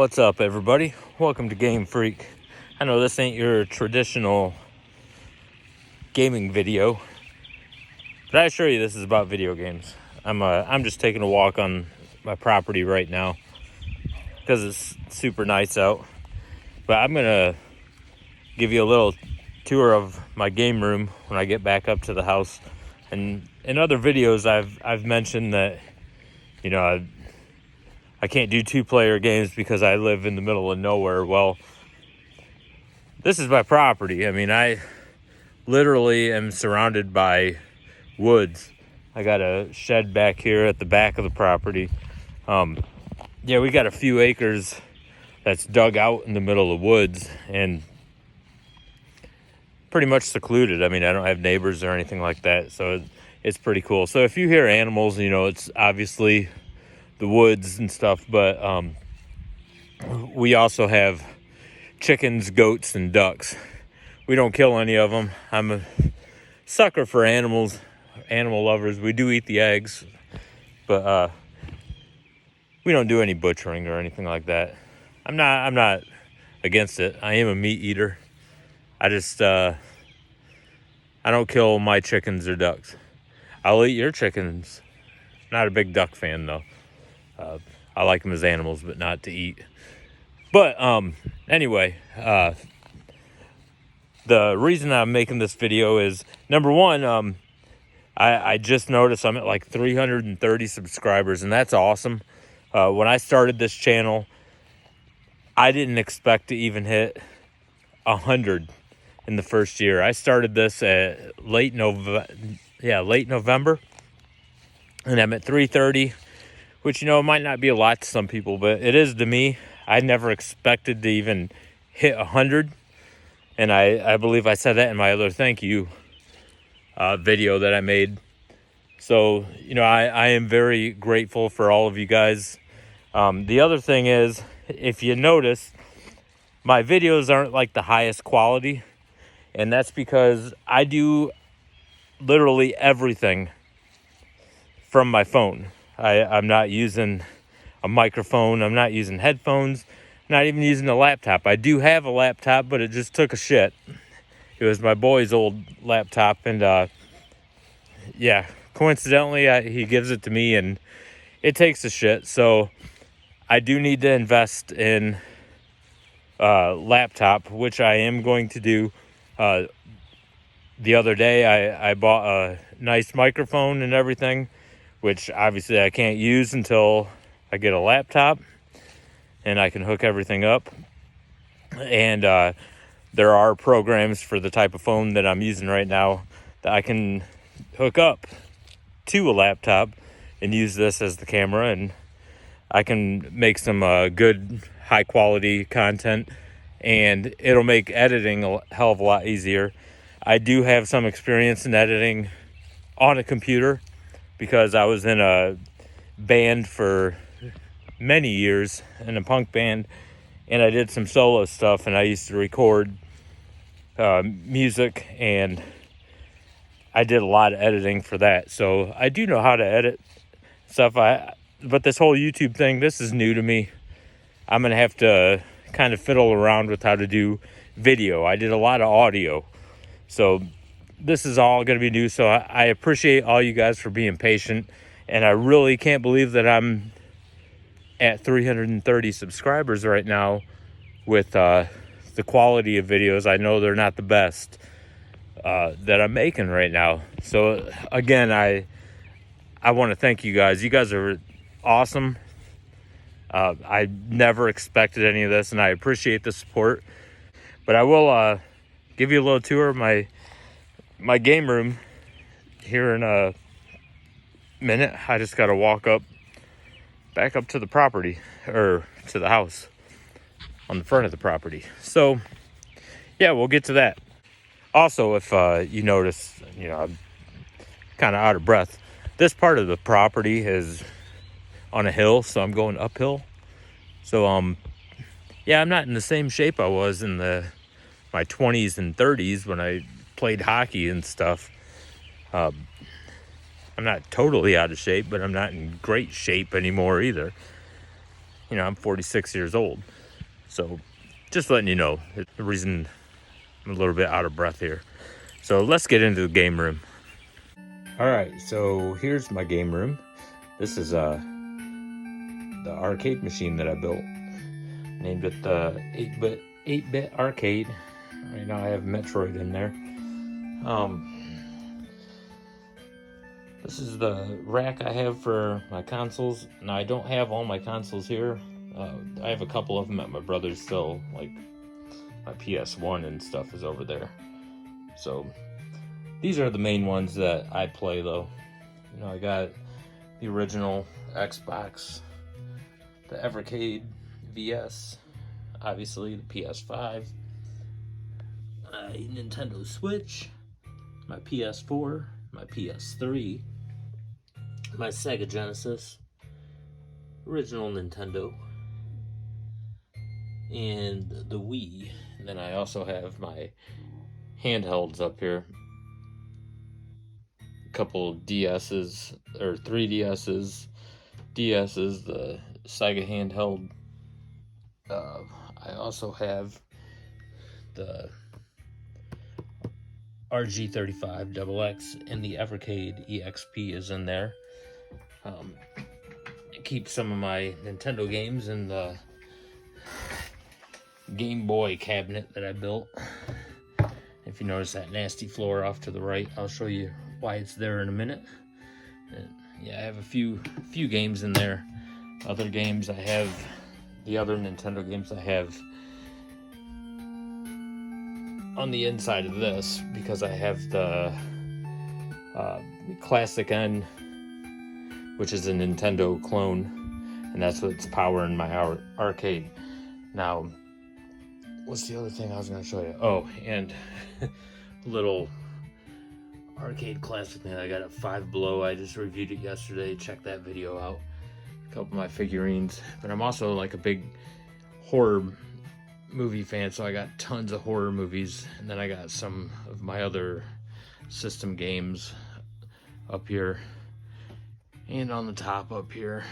What's up, everybody? Welcome to Game Freak. I know this ain't your traditional gaming video, but I assure you this is about video games. I'm just taking a walk on my property right now because it's super nice out. But I'm gonna give you a little tour of my game room when I get back up to the house. And in other videos, I've mentioned that I can't do two-player games because I live in the middle of nowhere. Well, this is my property. I mean, I literally am surrounded by woods. I got a shed back here at the back of the property. We got a few acres that's dug out in the middle of woods and pretty much secluded. I mean, I don't have neighbors or anything like that, so it's pretty cool. So if you hear animals, it's obviously the woods and stuff, but we also have chickens, goats, and ducks. We don't kill any of them. I'm a sucker for animal lovers. We do eat the eggs, but we don't do any butchering or anything like that. I'm not against it. I am a meat eater. I just I don't kill my chickens or ducks. I'll eat your chickens. Not a big duck fan though. I like them as animals, but not to eat. But anyway, the reason I'm making this video is, number one, I just noticed I'm at like 330 subscribers, and that's awesome. When I started this channel, I didn't expect to even hit 100 in the first year. I started this at late November, and I'm at 330. Which, might not be a lot to some people, but it is to me. I never expected to even hit 100. And I believe I said that in my other thank you video that I made. So, I am very grateful for all of you guys. The other thing is, if you notice, my videos aren't like the highest quality. And that's because I do literally everything from my phone. I'm not using a microphone. I'm not using headphones. Not even using a laptop. I do have a laptop, but it just took a shit. It was my boy's old laptop, and coincidentally, he gives it to me, and it takes a shit. So I do need to invest in a laptop, which I am going to do. The other day, I bought a nice microphone and everything, which obviously I can't use until I get a laptop and I can hook everything up. And there are programs for the type of phone that I'm using right now that I can hook up to a laptop and use this as the camera, and I can make some good high quality content, and it'll make editing a hell of a lot easier. I do have some experience in editing on a computer, because I was in a band for many years, in a punk band, and I did some solo stuff, and I used to record music, and I did a lot of editing for that. So I do know how to edit stuff. But this whole YouTube thing, this is new to me. I'm going to have to kind of fiddle around with how to do video. I did a lot of audio. So this is all going to be new, so I appreciate all you guys for being patient, and I really can't believe that I'm at 330 subscribers right now with the quality of videos. I know they're not the best that I'm making right now. So again, I want to thank you guys. You guys are awesome. I never expected any of this, and I appreciate the support. But I will give you a little tour of my game room here in a minute. I just got to walk back up to the property, or to the house on the front of the property. So yeah, we'll get to that. Also, if you notice, I'm kind of out of breath. This part of the property is on a hill, so I'm going uphill. So I'm not in the same shape I was in my 20s and 30s when I played hockey and stuff. I'm not totally out of shape, but I'm not in great shape anymore either. you know, I'm 46 years old. So just letting you know the reason I'm a little bit out of breath here. So let's get into the game room. All right, so here's my game room. This is the arcade machine that I built. Named it the 8-bit arcade. Right now I have Metroid in there. This is the rack I have for my consoles. Now I don't have all my consoles here. I have a couple of them at my brother's still, like my PS1 and stuff is over there. So these are the main ones that I play though. You know, I got the original Xbox, the Evercade VS, obviously the PS5, Nintendo Switch, my PS4, my PS3, my Sega Genesis, original Nintendo, and the Wii. And then I also have my handhelds up here. A couple DS's, or 3DS's, DS's, the Sega handheld. I also have the RG35XX, and the Evercade EXP is in there. I keep some of my Nintendo games in the Game Boy cabinet that I built. If you notice that nasty floor off to the right, I'll show you why it's there in a minute. And yeah, I have a few games in there. Other games I have, the other Nintendo games I have on the inside of this, because I have the Classic N, which is a Nintendo clone, and that's what's powering my arcade. Now, what's the other thing I was going to show you? Oh, and little arcade classic man I got at Five Below. I just reviewed it yesterday. Check that video out. A couple of my figurines. But I'm also like a big horror movie fan, so I got tons of horror movies. And then I got some of my other system games up here and on the top up here.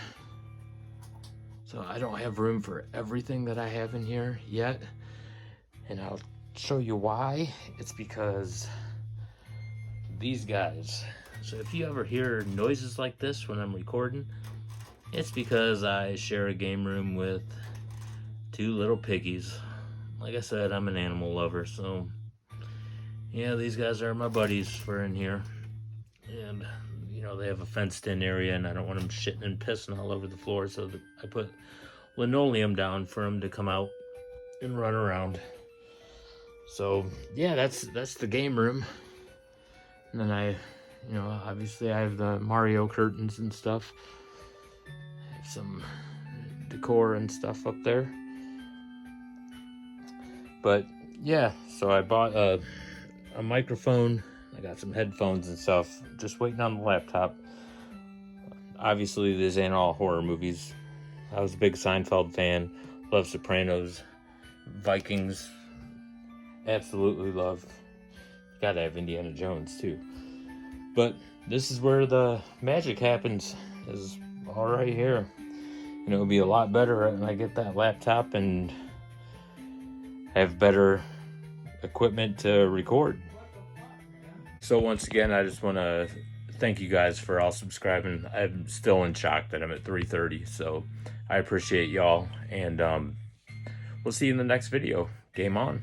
So I don't have room for everything that I have in here yet, and I'll show you why. It's because these guys. So if you ever hear noises like this when I'm recording, it's because I share a game room with two little piggies. Like I said, I'm an animal lover, so yeah, these guys are my buddies for in here. And you know, they have a fenced-in area, and I don't want them shitting and pissing all over the floor, so I put linoleum down for them to come out and run around. So yeah, that's the game room. And then I, you know, obviously I have the Mario curtains and stuff. I have some decor and stuff up there. But yeah, so I bought a microphone. I got some headphones and stuff. Just waiting on the laptop. Obviously, this ain't all horror movies. I was a big Seinfeld fan. Love Sopranos. Vikings. Absolutely love. Gotta have Indiana Jones, too. But this is where the magic happens. Is all right here. You know, it'll be a lot better when I get that laptop and have better equipment to record. So once again, I just want to thank you guys for all subscribing. I'm still in shock that I'm at 330, so I appreciate y'all, and we'll see you in the next video. Game on.